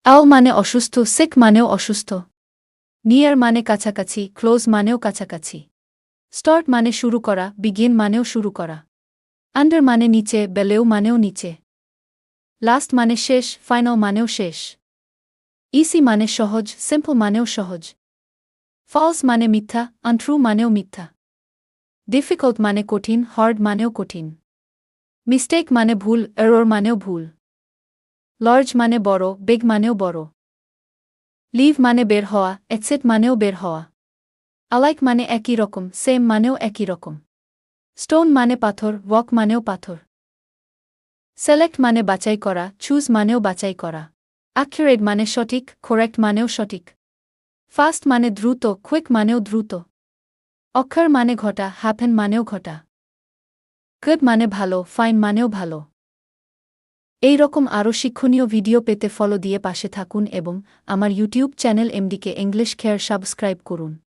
আও মানে অসুস্থ, সিক মানেও অসুস্থ। নিয়ার মানে কাছাকাছি, ক্লোজ মানেও কাছাকাছি। স্টার্ট মানে শুরু করা, বিগিন মানেও শুরু করা। আন্ডার মানে নিচে, বেলেও মানেও নিচে। লাস্ট মানে শেষ, ফাইনাল মানেও শেষ। ইসি মানে সহজ, সিম্পল মানেও সহজ। ফলস মানে মিথ্যা, আনট্রু মানেও মিথ্যা। ডিফিকাল্ট মানে কঠিন, হার্ড মানেও কঠিন। মিস্টেক মানে ভুল, এরর মানেও ভুল। লার্জ মানে বড়, বিগ মানেও বড়। লিভ মানে বের হওয়া, এক্সিট মানেও বের হওয়া। আলাইক মানে একই রকম, সেম মানেও একই রকম। স্টোন মানে পাথর, ওয়াক মানেও পাথর। সিলেক্ট মানে বাছাই করা, চুজ মানেও বাছাই করা। অ্যাকুরেট মানে সঠিক, করেক্ট মানেও সঠিক। ফাস্ট মানে দ্রুত, কুইক মানেও দ্রুত। অক্ষর মানে ঘটা, হ্যাপেন মানেও ঘটা। গুড মানে ভালো, ফাইন মানেও ভালো। এই রকম আরও শিক্ষণীয় ভিডিও পেতে ফলো দিয়ে পাশে থাকুন এবং আমার YouTube channel MDK English care subscribe করুন।